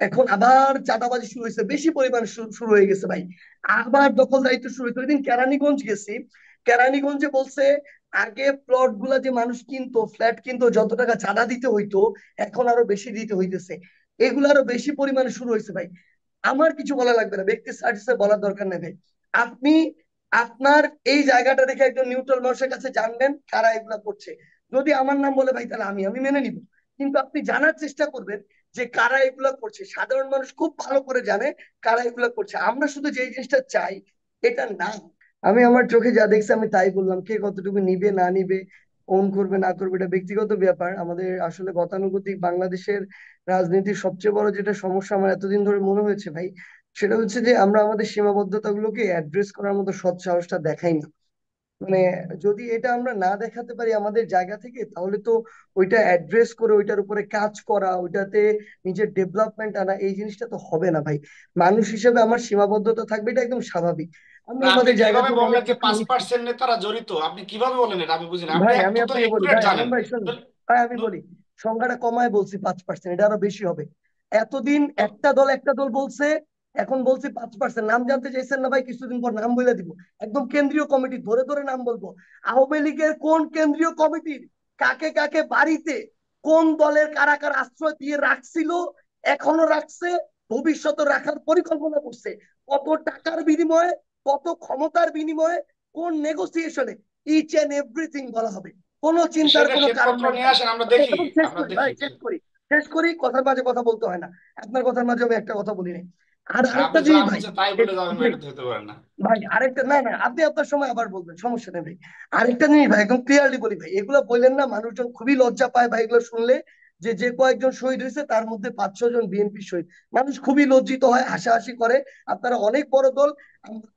এখন আবার চাঁদাবাজি শুরু হয়েছে, বেশি পরিমাণ শুরু হয়ে গেছে ভাই। আবার দখলদারিত্ব শুরু হয়েছে। ওইদিন কেরানীগঞ্জ গেছি, কেরানীগঞ্জে বলছে আগে প্লট গুলা যে মানুষ কিনতো, ফ্ল্যাট কিনতো, যত টাকা চাঁদা দিতে হইতো এখন আরো বেশি দিতে হইতেছে। এগুলো আরো বেশি পরিমাণে শুরু হয়েছে ভাই। আমার কিছু বলা লাগবে না, ব্যক্তি স্ট্যাটাসে বলার দরকার নেই ভাই। আপনি আপনার এই জায়গাটা দেখে একজন নিউট্রাল মানুষের কাছে জানবেন কারা এগুলা করছে। যদি আমার নাম বলে ভাই তাহলে আমি আমি মেনে নিব, কিন্তু আপনি জানার চেষ্টা করবেন যে কারা এগুলা করছে। সাধারণ মানুষ খুব ভালো করে জানে কারা এগুলা করছে। আমরা শুধু যে জিনিসটা চাই এটা না। আমি আমার চোখে যা দেখছি আমি তাই বললাম। কে কতটুকু নিবে না নিবে, ওন করবে না করবে, এটা ব্যক্তিগত ব্যাপার। আমাদের আসলে গতানুগতিক বাংলাদেশের রাজনীতির সবচেয়ে বড় যেটা সমস্যা আমার এতদিন ধরে মনে হয়েছে ভাই, সেটা হচ্ছে যে আমরা আমাদের সীমাবদ্ধতা গুলোকে অ্যাড্রেস করার মতো সৎ সাহসটা দেখাই না। মানে যদি এটা আমরা না দেখাতে পারি আমাদের জায়গা থেকে, তাহলে তো ওইটা অ্যাড্রেস করে ওইটার উপরে কাজ করা, ওইটাতে নিজের ডেভেলপমেন্ট আনা, এই জিনিসটা তো হবে না ভাই। মানুষ হিসেবে আমার সীমাবদ্ধতা থাকবে, এটা একদম স্বাভাবিক। আমি না, আপনি আমাদের জায়গা কিভাবে থেকে অনেক বললেন যে কিছু 5% নেতারা জড়িত? আপনি কিভাবে বললেন এটা? আমি বুঝি না, আপনি ভাই আমি অন্তত আপনাকে বলি একুরেট ভাই, জানেন। আনন্দ ভাই শুনুন। ভাই আমি বলি, সংখ্যাটা কমায় বলছি 5%, এটা আরো বেশি হবে। এতদিন একটা দল বলছে, এখন বলছি 5%। নাম জানতে চাইছেন না ভাই? কিছুদিন পর নাম বলে দিব। একদম কেন্দ্রীয় কমিটি ধরে ধরে নাম বলবো। আওয়ামী লীগের কোন কেন্দ্রীয় কমিটির কাকে কাকে বাড়িতে কোন দলের কারা কারা আশ্রয় দিয়ে রাখছিল, এখনো রাখছে, ভবিষ্যতে রাখার পরিকল্পনা করছে, কত টাকার বিনিময়ে, কত ক্ষমতার বিনিময়ে, কোন নেগোসিয়েশনে, ইচ এন্ড এভরিথিং বলা হবে। কোনো চিন্তার সেটা কোনো কারণ শ্বেতপত্র নাই নিয়ে ভাই। আসেন, আমরা দেখি। এবং শেষ আমরা করি ভাই, দেখি। শেষ করি, শেষ করি, কথার মাঝে কথা বলতে হয় না। আপনার কথার মাঝে আমি একটা কথা বলি নাই। আর আরেকটা আপনি যা জিনিস মন ভাই, চায় তাই বলে যাবেন ভাই, এটা তো হতে পারে না। ভাই আরেকটা, না না আপনি আপনার সময় আবার বলবেন, সমস্যা নেই ভাই। আরেকটা জিনিস ভাই একদম ক্লিয়ারলি বলি ভাই, এগুলো বললেন না মানুষজন খুবই লজ্জা পায় ভাই এগুলো শুনলে, যে যে কয়েকজন শহীদ হয়েছে তার মধ্যে 5-6 জন বিএনপি শহীদ। মানুষ খুবই লজ্জিত হয়, হাসাহাসি করে। আপনারা অনেক বড় দল,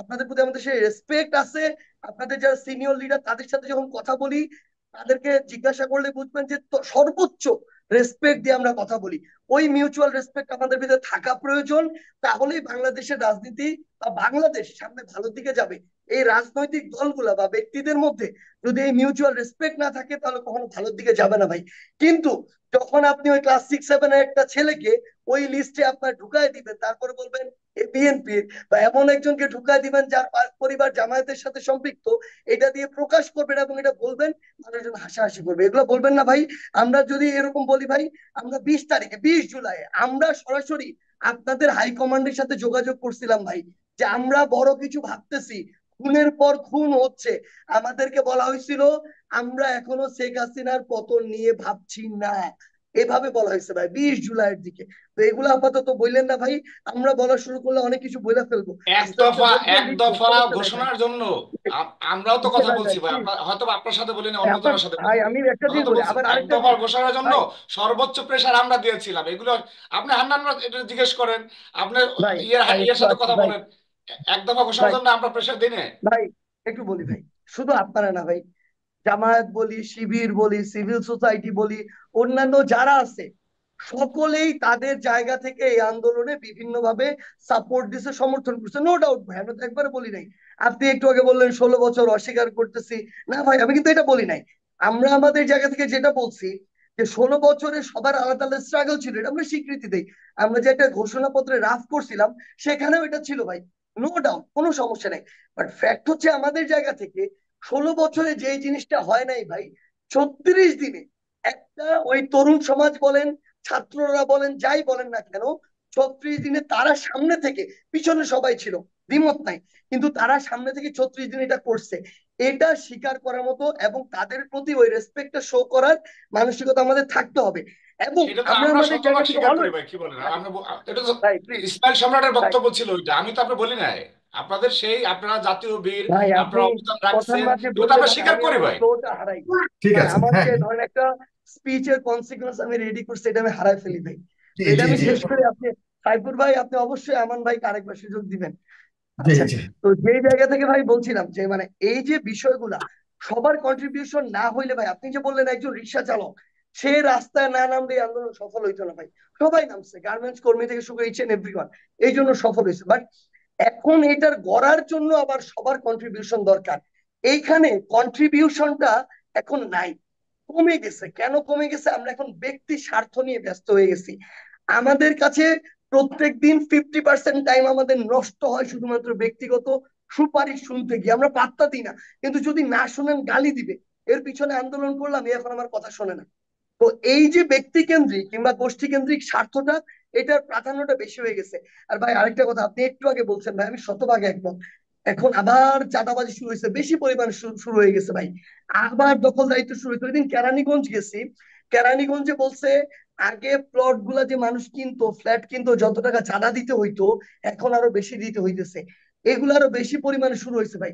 আপনাদের প্রতি আমাদের সেই রেসপেক্ট আছে। আপনাদের যারা সিনিয়র লিডার তাদের সাথে যখন কথা বলি, তাদেরকে জিজ্ঞাসা করলে বুঝবেন যে সর্বোচ্চ রেসপেক্ট দিয়ে আমরা কথা বলি। ওই মিউচুয়াল রেসপেক্ট আমাদের ভিতরে থাকা প্রয়োজন। তাহলেই বাংলাদেশের রাজনীতি বা বাংলাদেশ সামনে ভালোর দিকে যাবে। এই রাজনৈতিক দলগুলা বা ব্যক্তিদের মধ্যে যদি এই মিউচুয়াল রেসপেক্ট না থাকে, তাহলে কখনো ভালোর দিকে যাবে না ভাই। কিন্তু যখন আপনি ওই ক্লাস 6-7 এর একটা ছেলেকে ওই লিস্টে আপনার ঢুকায় দিবেন, তারপরে বলবেন এ বিএনপির, বা এমন একজনকে ঢুকায় দিবেন যার পরিবার জামায়াতের সাথে সম্পৃক্ত, এটা দিয়ে প্রকাশ করবেন এবং এটা বলবেন, মানুষজন হাসাহাসি করবে। এগুলো বলবেন না ভাই। আমরা যদি এরকম বলি ভাই, আমরা 20 তারিখে, 20 জুলাই আমরা সরাসরি আপনাদের হাইকমান্ডের সাথে যোগাযোগ করছিলাম ভাই, যে আমরা বড় কিছু ভাবতেছি, খুনের পর খুন হচ্ছে। আমাদেরকে বলা হয়েছিল আমরা এখনো শেখ হাসিনার পতন নিয়ে ভাবছি না, এভাবে বলা হয়েছে ভাই 20 জুলাইয়ের দিকে। তো এগুলো আপাতত বললেন না ভাই, আমরা বলা শুরু করলে অনেক কিছু বলে ফেলবো। এক আস্তে আস্তে দফা বলবেন, এক লিখবো, দফা সমস্যা নাই ভাই। ঘোষণার জন্য আমরাও তো কথা ভাই বলছি ভাই ভাই, প্লিজ, হয়তো বা আপনার সাথে বলি না, অন্য আপনার জনের সাথে ভাই বলছি। আমি একটা কথা জিনিস তো বলি, বলছি, আবার এক আরেকটা দফার জিনিস ঘোষণার জন্য ভাই। সর্বোচ্চ প্রেসার আমরা দিয়েছিলাম। এগুলো আপনি হান্নান এটা জিজ্ঞেস করেন, আপনি ভাই ইয়ের ভাই ইয়ের একটু সাথে আসি কথা ভাই। বলেন। এক দফা ঘোষণার ভাই জন্য আমরা প্রেসার দিই না। ভাই একটু বলি ভাই, শুধু আপনারা না ভাই, জামায়াত বলি, শিবির বলি, সিভিল সোসাইটি বলি, অন্যান্য যারা আছে, সকলেই তাদের জায়গা থেকে এই আন্দোলনে বিভিন্ন ভাবে সাপোর্ট দিছে, সমর্থন করছে। নো ডাউট ভাই, আমরা তো একবারে বলি নাই। আপনি একটু আগে বললেন 16 বছর অস্বীকার করতেছি, না ভাই আমি কিন্তু এটা বলি নাই। আমরা আমাদের জায়গা থেকে যেটা বলছি, যে 16 বছরে সবার আলাদা আলাদা স্ট্রাগল ছিল, এটা আমরা স্বীকৃতি দেই। আমরা যে একটা ঘোষণাপত্রে রাফ করছিলাম, সেখানেও এটা ছিল ভাই, নো ডাউট, কোনো সমস্যা নাই। বাট ফ্যাক্ট হচ্ছে আমাদের জায়গা থেকে 16 বছরে যে জিনিসটা হয় নাই ভাই, 36 দিনে একটা ওই তরুণ সমাজ বলেন, ছাত্ররা বলেন, যাই বলেন না কেন, 36 দিনে তারা সামনে থেকে, পিছনে সবাই ছিল, দ্বিমত নাই, কিন্তু তারা সামনে থেকে 36 দিন এটা করছে। এটা স্বীকার করার মতো এবং তাদের প্রতি ওই রেসপেক্টটা শো করার মানসিকতা আমাদের থাকতে হবে। এবং সেটা তো আমরা আমরা আমাদের শতভাগ জায়গা থেকে স্বীকার করি অলওয়েজ, ভাই, কি বলেন? ভাই আমরা এটা তো ভাই প্লিজ, ইসমাইল সম্রাটের ভাই বক্তব্য ছিল ওইটা, আমি তো আপনি বলি নাই। আপনাদের সেই আপনারা জাতীয় বীর, ভাই আপনি আপনারা অবদান কথার রাখছেন, মাঝে এগুলো তো বললে আমরা ভাই স্বীকার আমি করি আমার ভাই। ফ্লোটা হারাই। ঠিক ভাই আছে, আমার হ্যাঁ। যে ধরেন একটা স্পিচের কনসিকুয়েন্স আমি রেডি করছি, এটা আমি হারাই ফেলি ভাই। জি তো এটা জি আমি জি শেষ করে আপনি, সাইফুর ভাই আপনি অবশ্যই আমান ভাইকে আরেকবার সুযোগ দিবেন। জি আচ্ছা, জি। তো যেই জায়গা থেকে ভাই বলছিলাম যে মানে এই যে বিষয়গুলা, সবার কন্ট্রিবিউশন না হইলে ভাই, আপনি যে বললেন একজন রিক্সা চালক, সে রাস্তায় না নামলে এই আন্দোলন সফল হইতো না ভাই। সবাই নামছে, গার্মেন্টস কর্মী থেকে শুরু করে ইচ এন্ড এভরিওয়ান, এই জন্য সফল হয়েছে। বাট এখন এটার গড়ার জন্য আবার সবার কন্ট্রিবিউশন দরকার। এইখানে কন্ট্রিবিউশনটা এখন নাই, কমে গেছে। কেন কমে গেছে? আমরা এখন ব্যক্তি স্বার্থ নিয়ে ব্যস্ত হয়ে গেছি। আমাদের কাছে প্রত্যেকদিন 50% টাইম আমাদের নষ্ট হয় শুধুমাত্র ব্যক্তিগত সুপারিশ শুনতে গিয়ে, আমরা পাত্তা দিই না। কিন্তু যদি না শুনেন গালি দিবে, এর পিছনে আন্দোলন করলাম, এখন আমার কথা শোনে না। তো এই যে ব্যক্তি কেন্দ্রিক কিংবা গোষ্ঠী কেন্দ্রিক স্বার্থটা, এটার প্রাধান্যটা বেশি হয়ে গেছে। আর ভাই আরেকটা কথা, আপনি একটু আগে বলছেন ভাই, আমি শতভাগে একমত। এখন আবার চাঁদাবাজি শুরু হয়েছে, বেশি পরিমাণ শুরু হয়ে গেছে ভাই। আবার দখলদারিত্ব শুরু হয়েছে। ওই দিন কেরানীগঞ্জ গেছি, কেরানীগঞ্জে বলছে আগে প্লট গুলা যে মানুষ কিনতো, ফ্ল্যাট কিনতো, যত টাকা চাঁদা দিতে হইতো এখন আরো বেশি দিতে হইতেছে। এগুলো আরো বেশি পরিমাণে শুরু হয়েছে ভাই।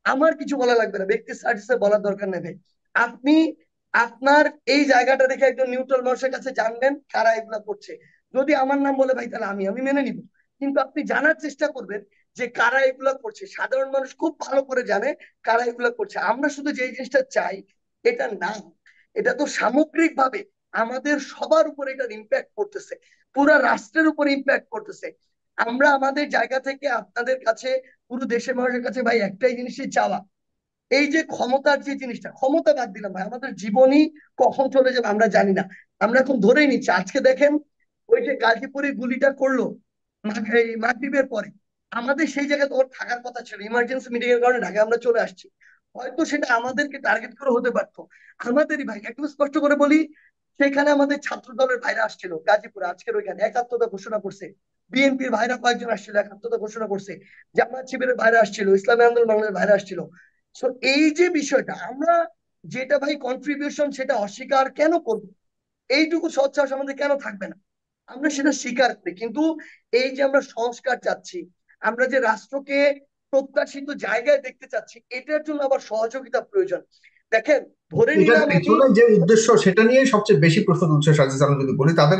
আমার কিছু বলা লাগবে না, ব্যক্তি স্ট্যাটাসে বলার দরকার নেই ভাই। আপনি আপনার এই জায়গাটা দেখে একজন নিউট্রাল মানুষের কাছে জানবেন কারা এগুলা করছে। যদি আমার নাম বলে ভাই, তাহলে আমি আমি মেনে নিব। কিন্তু আপনি জানার চেষ্টা করবেন যে কারা এগুলা করছে। সাধারণ মানুষ খুব ভালো করে জানে কারা এগুলা করছে। আমরা শুধু যে জিনিসটা চাই, এটা না, এটা তো সামগ্রিক ভাবে আমাদের সবার উপর এটার ইম্প্যাক্ট করতেছে, পুরা রাষ্ট্রের উপর ইম্প্যাক্ট করতেছে। আমরা আমাদের জায়গা থেকে আপনাদের কাছে, পুরো দেশের মানুষের কাছে ভাই একটাই জিনিসই চাওয়া, এই যে ক্ষমতার যে জিনিসটা, ক্ষমতা বাদ দিলাম ভাই, আমাদের জীবনই কখন চলে যাবে আমরা জানি না। আমরা এখন ধরেই নিচ্ছি। আজকে দেখেন ওই যে গাজীপুরে গুলিটা করলো এই মাগরিবের পরে, আমাদের সেই জায়গায় তো ওর থাকার কথা ছিল, ইমার্জেন্সি মিটিং এর কারণে ঢাকা আমরা চলে আসছি। হয়তো সেটা আমাদেরকে টার্গেট করে হতে পারতো, আমাদেরই ভাই। একদম স্পষ্ট করে বলি, সেখানে আমাদের ছাত্র দলের ভাইরা আসছিল গাজীপুরে, আজকের ওইখানে একাত্মতা ঘোষণা করছে। বিএনপির ভাইরা কয়েকজন আসছিল, একাত্মতা ঘোষণা করছে। জামাত শিবিরের ভাইরা আসছিল, ইসলামী আন্দোলন বাংলার ভাইরা আসছিল। সো এই যে বিষয়টা, আমরা যেটা ভাই কন্ট্রিবিউশন, সেটা অস্বীকার কেন করব? এইটুকু সৎসাহস আমাদের কেন থাকবে না? আমরা সেটা স্বীকার করি। কিন্তু এই যে আমরা সংস্কার চাচ্ছি, আমরা যে রাষ্ট্রকে প্রত্যাশিত জায়গায় দেখতে চাচ্ছি, এটার জন্য আবার সহযোগিতা প্রয়োজন। দেখেন, ধরে এটার নিলাম আমি, পেছনে যে উদ্দেশ্য সেটা নিয়ে সবচেয়ে বেশি প্রশ্ন তুলছে সাজিদ আলম। যদি বলি তাদের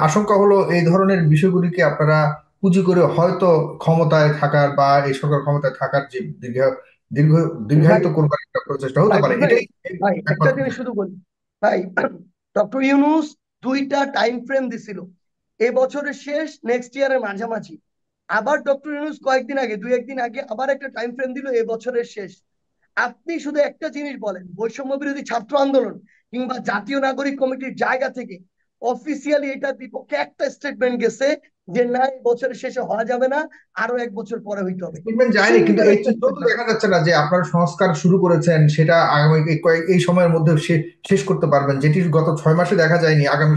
আশঙ্কা হলো এই ধরনের বিষয়গুলিকে আপনারা পুঁজি করে হয়তো ক্ষমতায় থাকার বা এই সরকার ক্ষমতায় থাকার যে দীর্ঘ ভাই দীর্ঘায়িত করবার একটা প্রচেষ্টা হতে পারে, সাইফুল ভাই, এটাই ভাই একটা একমাত্র জিনিস বিষয়। শুধু বলি ভাই, ডক্টর ইউনূস দুইটা টাইম ফ্রেম দিছিল, এ বছরের শেষ, নেক্সট ইয়ারের মাঝামাঝি। আবার ডক্টর ইউনূস কয়েকদিন আগে, দুই একদিন আগে আবার একটা টাইম ফ্রেম দিল, এ বছরের শেষ। আপনি শুধু একটা জিনিস বলেন, বৈষম্য বিরোধী ছাত্র আন্দোলন কিংবা জাতীয় নাগরিক কমিটির জায়গা থেকে অফিসিয়ালি এটার বিপক্ষে একটা স্টেটমেন্ট গেছে যে না, এই বছরের শেষে হওয়া যাবে না, আরো এক বছর পরে হইতে হবে? স্টেটমেন্ট যায়নি, কিন্তু সিঙ্গেল এই একটা চিত্র তো স্টেটমেন্ট। দেখা যাচ্ছে না যে আপনারা সংস্কার শুরু করেছেন সেটা আগামী এই সময়ের মধ্যে শেষ করতে পারবেন, যেটি গত 6 মাসে দেখা যায়নি। আগামী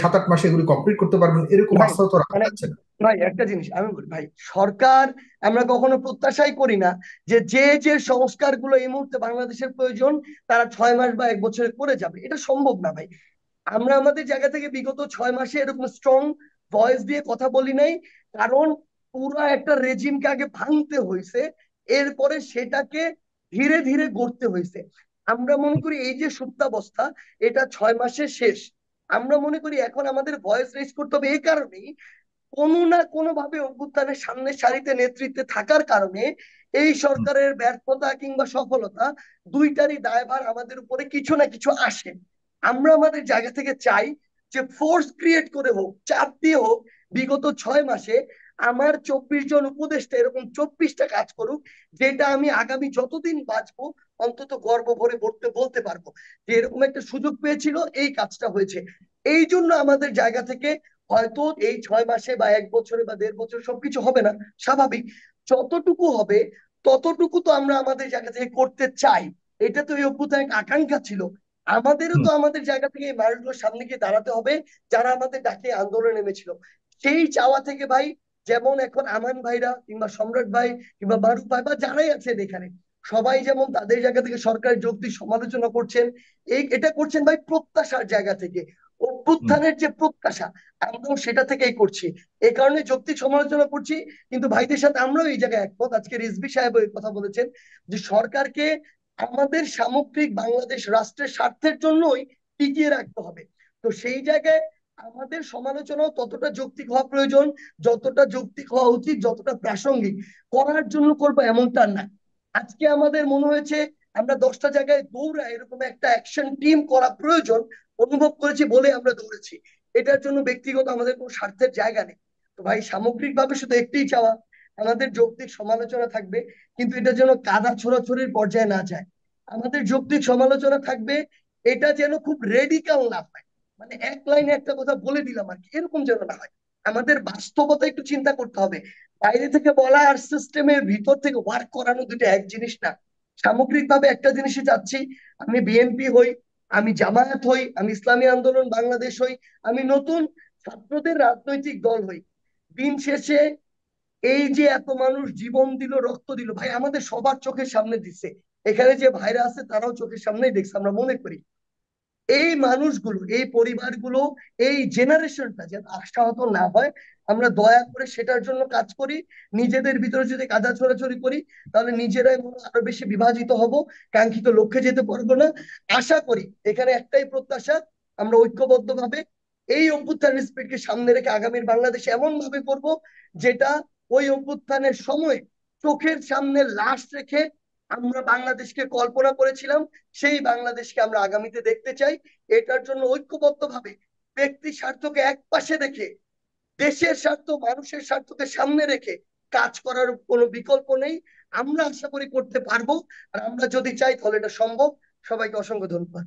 7-8 মাসে এগুলি কমপ্লিট করতে পারবেন, এরকম ভাই আস্থা তো রাখা মানে, যাচ্ছে না। ভাই একটা জিনিস আমি বলি ভাই, সরকার, আমরা কখনো প্রত্যাশাই করি না যে যে যে সংস্কারগুলো এই মুহূর্তে বাংলাদেশের প্রয়োজন তারা 6 মাস বা এক বছরে করে যাবে, এটা সম্ভব না ভাই। আমরা আমাদের জায়গা থেকে বিগত 6 মাসে এরকম স্ট্রং ভয়েস দিয়ে কথা বলি নাই, কারণ পুরো একটা রেজিমকে আগে ভাঙতে হয়েছে, এরপরে সেটাকে ধীরে ধীরে গড়তে হয়েছে। আমরা মনে করি এই যে সুপ্তাবস্থা, এটা 6 মাসে শেষ। আমরা মনে করি এখন আমাদের ভয়েস রেজ করতে হবে এই কারণেই, কোনো না কোনো ভাবে অভ্যুত্থানের সামনের সারিতে নেতৃত্বে থাকার কারণে এই হুম। সরকারের ব্যর্থতা কিংবা সফলতা, দুইটারই দায়ভার আমাদের উপরে কিছু না কিছু আসে। আমরা আমাদের জায়গা থেকে চাই যে ফোর্স ক্রিয়েট করে হোক, চাপ দিয়ে হোক, বিগত 6 মাসে আমার 24 জন উপদেষ্টা এরকম 24টা কাজ করুক, যেটা আমি আগামী যতদিন বাঁচবো অন্তত গর্ব ভরে বলতে বলতে পারবো যে এরকম একটা সুযোগ পেয়েছিল, এই কাজটা হয়েছে। এই জন্য আমাদের জায়গা থেকে হয়তো এই 6 মাসে বা এক বছরে বা দেড় বছর সবকিছু হবে না, স্বাভাবিক। যতটুকু হবে ততটুকু তো আমরা আমাদের জায়গা থেকে করতে চাই। এটা তো এই অভ্যুত্থানের আকাঙ্ক্ষা ছিল। আমাদেরও হুম। তো আমাদের জায়গা থেকে এই মানুষগুলোর সামনে গিয়ে দাঁড়াতে হবে যারা আমাদের ডাকে আন্দোলনে নেমেছিল। সেই চাওয়া থেকে ভাই, যেমন এখন আমান ভাইরা কিংবা সম্রাট ভাই কিংবা মারুফ ভাই বা যারাই আছেন এখানে, সবাই যেমন তাদের জায়গা থেকে সরকারের যৌক্তিক সমালোচনা করছেন, এটা করছেন ভাই প্রত্যাশার জায়গা থেকে, হুম। অভ্যুত্থানের যে প্রত্যাশা, আমরাও সেটা থেকেই করছি। এই কারণে যৌক্তিক সমালোচনা করছি। কিন্তু ভাইদের সাথে আমরাও এই জায়গায় একমত, আজকে রিজভী সাহেব এই কথা বলেছেন যে সরকারকে আমাদের সামগ্রিক বাংলাদেশ রাষ্ট্রের স্বার্থের জন্যই টিকিয়ে রাখতে হবে। তো সেই জায়গায় আমাদের সমালোচনাও ততটা যৌক্তিক হওয়া প্রয়োজন, যতটা যৌক্তিক হওয়া উচিত, যতটা প্রাসঙ্গিক। করার জন্য করবো এমনটা না। আজকে আমাদের মনে হয়েছে আমরা 10টা জায়গায় দৌড়া এরকম একটা অ্যাকশন টিম করা প্রয়োজন অনুভব করেছি বলে আমরা দৌড়েছি। এটার জন্য ব্যক্তিগত আমাদের কোনো স্বার্থের জায়গা নেই। তো ভাই সামগ্রিকভাবে শুধু একটাই চাওয়া, আমাদের যৌক্তিক সমালোচনা থাকবে, কিন্তু এটা যেন কাদা ছোড়াছড়ির পর্যায়ে না যায়। আমাদের যৌক্তিক সমালোচনা থাকবে, এটা যেন খুব রেডিকাল না হয়, মানে এক লাইনে একটা কথা বলে দিলাম আর কি, এরকম যেন না হয়। আমাদের বাস্তবতা একটু চিন্তা করতে হবে। বাইরে থেকে বলা আর সিস্টেমের ভিতর থেকে ওয়ার্ক করানো দুটো এক জিনিস না। সামগ্রিকভাবে একটা জিনিসই চাচ্ছি, আমি বিএনপি হই, আমি জামায়াত হই, আমি ইসলামী আন্দোলন বাংলাদেশ হই, আমি নতুন ছাত্রদের রাজনৈতিক দল হই, দিন শেষে এই যে এত মানুষ জীবন দিল, রক্ত দিল, ভাই আমাদের সবার চোখের সামনে দিচ্ছে। এখানে যে ভাইরা আছে তারাও চোখের সামনেই দেখছে, আমরা মনে করি এই মানুষগুলো, এই পরিবারগুলো, এই জেনারেশনটা যেন আশাহত না হয়। আমরা দয়া করে সেটার জন্য কাজ করি। নিজেদের ভিতরে যদি কাদা ছড়াছড়ি করি, তাহলে নিজেরাই মনে হয় আরো বেশি বিভাজিত হব, কাঙ্ক্ষিত লক্ষ্যে যেতে পারবো না। আশা করি এখানে একটাই প্রত্যাশা, আমরা ঐক্যবদ্ধভাবে এই অভ্যুত্থান স্পিরিটকে সামনে রেখে আগামীর বাংলাদেশ এমন ভাবে করব, যেটা ওই অভ্যুত্থানের সময় চোখের সামনে লাশ রেখে আমরা বাংলাদেশকে কল্পনা করেছিলাম, সেই বাংলাদেশকে আমরা আগামীতে দেখতে চাই। এটার জন্য ঐক্যবদ্ধভাবে ব্যক্তি স্বার্থকে এক পাশে রেখে দেশের স্বার্থ, মানুষের স্বার্থকে সামনে রেখে কাজ করার কোনো বিকল্প নেই। আমরা আশা করি করতে পারবো, আর আমরা যদি চাই তাহলে এটা সম্ভব। সবাইকে অসংখ্য ধন্যবাদ।